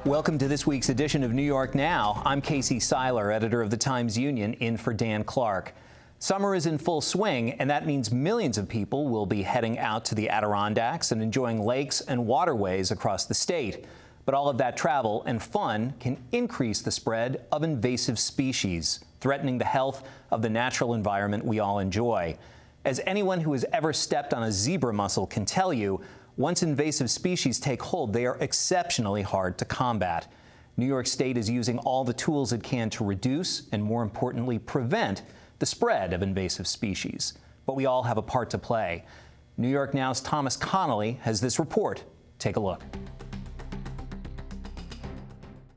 Welcome to this week's edition of New York Now. I'm Casey Seiler, editor of the Times-Union, in for Dan Clark. Summer is in full swing, and that means millions of people will be heading out to the Adirondacks and enjoying lakes and waterways across the state. But all of that travel and fun can increase the spread of invasive species, threatening the health of the natural environment we all enjoy. As anyone who has ever stepped on a zebra mussel can tell you, once invasive species take hold, they are exceptionally hard to combat. New York State is using all the tools it can to reduce and, more importantly, prevent the spread of invasive species. But we all have a part to play. New York Now's Thomas Connolly has this report. Take a look.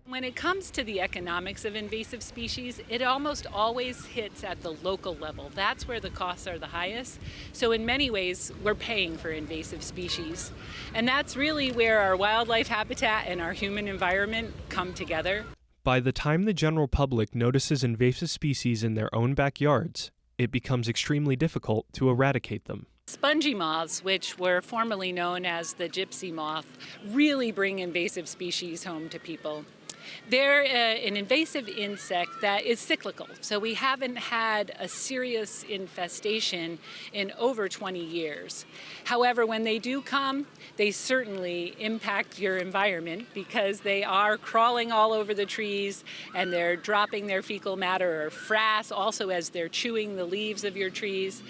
When it comes to the economics of invasive species, it almost always hits at the local level. That's where the costs are the highest. So in many ways, we're paying for invasive species. And that's really where our wildlife habitat and our human environment come together. By the time the general public notices invasive species in their own backyards, it becomes extremely difficult to eradicate them. Spongy moths, which were formerly known as the gypsy moth, really bring invasive species home to people. They're an invasive insect that is cyclical, so we haven't had a serious infestation in over 20 years. However, when they do come, they certainly impact your environment because they are crawling all over the trees and they're dropping their fecal matter or frass also as they're chewing the leaves of your trees.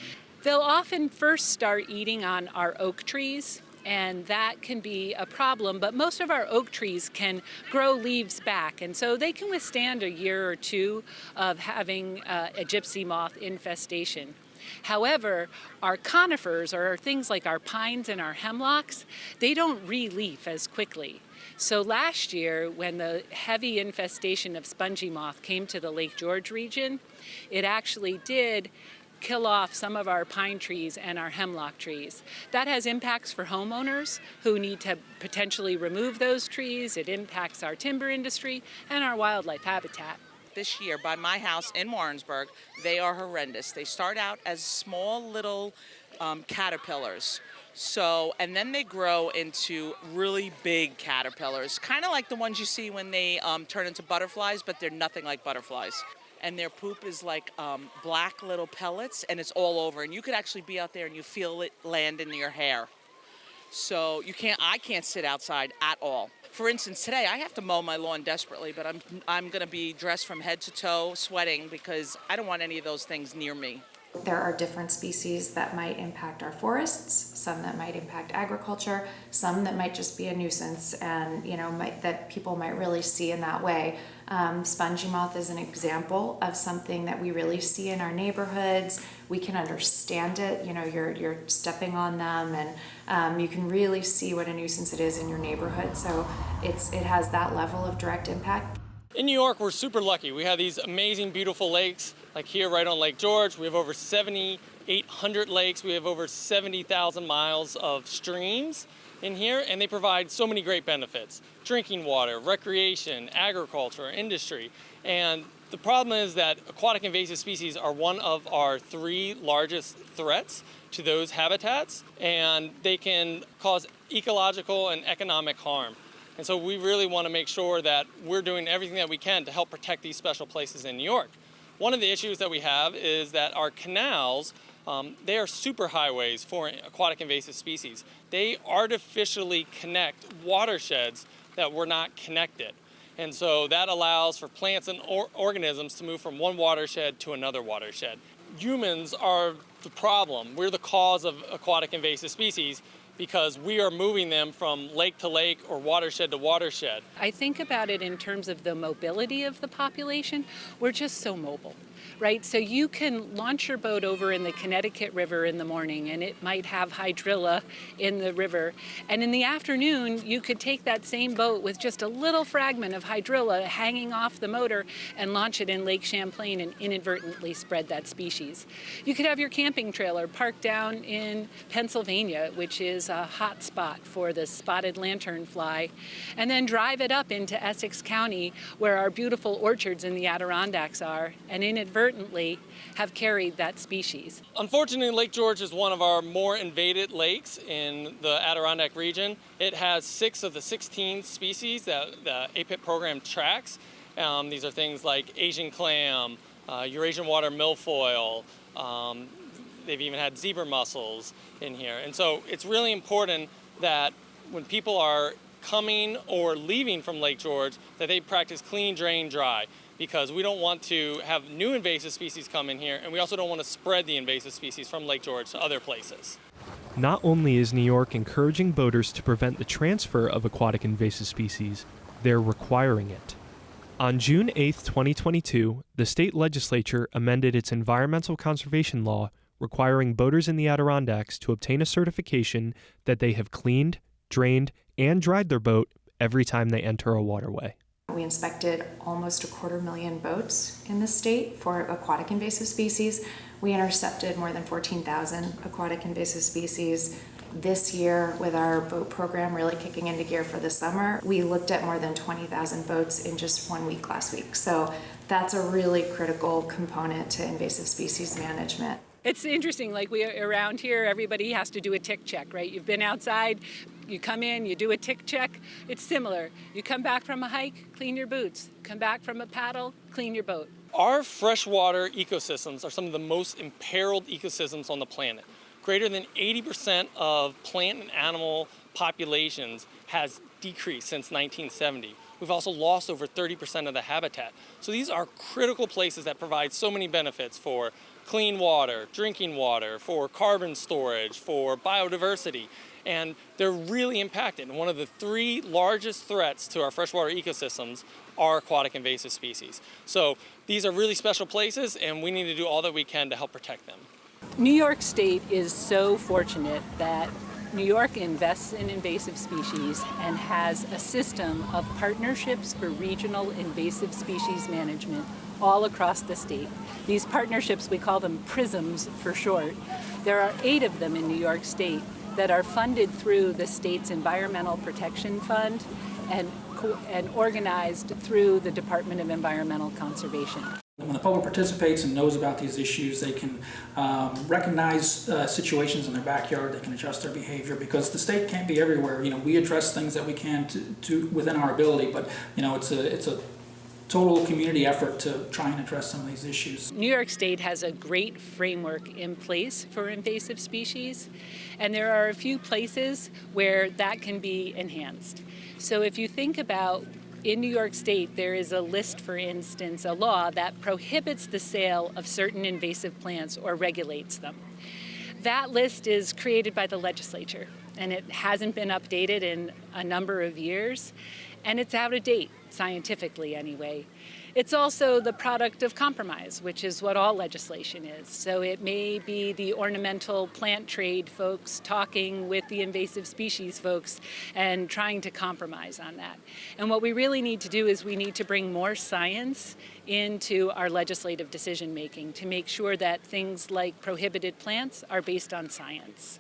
They'll often first start eating on our oak trees, and that can be a problem, but most of our oak trees can grow leaves back, and so they can withstand a year or two of having a gypsy moth infestation. However, our conifers, or things like our pines and our hemlocks, they don't re-leaf as quickly. So last year, when the heavy infestation of spongy moth came to the Lake George region, it actually did kill off some of our pine trees and our hemlock trees. That has impacts for homeowners who need to potentially remove those trees. It impacts our timber industry and our wildlife habitat. This year, by my house in Warrensburg, they are horrendous. They start out as small little caterpillars. And then they grow into really big caterpillars, kind of like the ones you see when they turn into butterflies, but they're nothing like butterflies. And their poop is like black little pellets, and it's all over. And you could actually be out there and you feel it land in your hair. So I can't sit outside at all. For instance, today I have to mow my lawn desperately, but I'm going to be dressed from head to toe, sweating, because I don't want any of those things near me. There are different species that might impact our forests, some that might impact agriculture, some that might just be a nuisance and that people might really see in that way. Spongy moth is an example of something that we really see in our neighborhoods. We can understand it. You're stepping on them, and you can really see what a nuisance it is in your neighborhood. So it has that level of direct impact. In New York, we're super lucky. We have these amazing, beautiful lakes, like here right on Lake George. We have over 7,800 lakes. We have over 70,000 miles of streams in here, and they provide so many great benefits. Drinking water, recreation, agriculture, industry. And the problem is that aquatic invasive species are one of our 3 largest threats to those habitats, and they can cause ecological and economic harm. And so we really want to make sure that we're doing everything that we can to help protect these special places in New York. One of the issues that we have is that our canals, they are superhighways for aquatic invasive species. They artificially connect watersheds that were not connected. And so that allows for plants and organisms to move from one watershed to another watershed. Humans are the problem. We're the cause of aquatic invasive species, because we are moving them from lake to lake or watershed to watershed. I think about it in terms of the mobility of the population. We're just so mobile, right? So you can launch your boat over in the Connecticut River in the morning, and it might have hydrilla in the river. And in the afternoon, you could take that same boat with just a little fragment of hydrilla hanging off the motor and launch it in Lake Champlain and inadvertently spread that species. You could have your camping trailer parked down in Pennsylvania, which is a hot spot for the spotted lanternfly, and then drive it up into Essex County, where our beautiful orchards in the Adirondacks are, and inadvertently inadvertently have carried that species. Unfortunately, Lake George is one of our more invaded lakes in the Adirondack region. It has 6 of the 16 species that the APIP program tracks. These are things like Asian clam, Eurasian water milfoil. They've even had zebra mussels in here. And so it's really important that when people are coming or leaving from Lake George, that they practice clean, drain, dry, because we don't want to have new invasive species come in here, and we also don't want to spread the invasive species from Lake George to other places. Not only is New York encouraging boaters to prevent the transfer of aquatic invasive species, they're requiring it. On June 8, 2022, the state legislature amended its environmental conservation law, requiring boaters in the Adirondacks to obtain a certification that they have cleaned, drained, and dried their boat every time they enter a waterway. We inspected almost 250,000 boats in the state for aquatic invasive species. We intercepted more than 14,000 aquatic invasive species. This year, with our boat program really kicking into gear for the summer, we looked at more than 20,000 boats in just 1 week last week. So that's a really critical component to invasive species management. It's interesting, like around here, everybody has to do a tick check, right? You've been outside, you come in, you do a tick check. It's similar. You come back from a hike, clean your boots. Come back from a paddle, clean your boat. Our freshwater ecosystems are some of the most imperiled ecosystems on the planet. Greater than 80% of plant and animal populations has decreased since 1970. We've also lost over 30% of the habitat. So these are critical places that provide so many benefits for clean water, drinking water, for carbon storage, for biodiversity, and they're really impacted. And one of the 3 largest threats to our freshwater ecosystems are aquatic invasive species. So these are really special places, and we need to do all that we can to help protect them. New York State is so fortunate that New York invests in invasive species and has a system of partnerships for regional invasive species management all across the state. These partnerships, we call them PRISMs for short. There are 8 of them in New York State that are funded through the state's Environmental Protection Fund and organized through the Department of Environmental Conservation. When the public participates and knows about these issues, they can recognize situations in their backyard. They can adjust their behavior, because the state can't be everywhere. We address things that we can to within our ability, but it's a total community effort to try and address some of these issues. New York State has a great framework in place for invasive species, and there are a few places where that can be enhanced. So if you think about in New York State, there is a list, for instance, a law that prohibits the sale of certain invasive plants or regulates them. That list is created by the legislature, and it hasn't been updated in a number of years, and it's out of date, scientifically anyway. It's also the product of compromise, which is what all legislation is. So it may be the ornamental plant trade folks talking with the invasive species folks and trying to compromise on that. And what we really need to do is we need to bring more science into our legislative decision making to make sure that things like prohibited plants are based on science.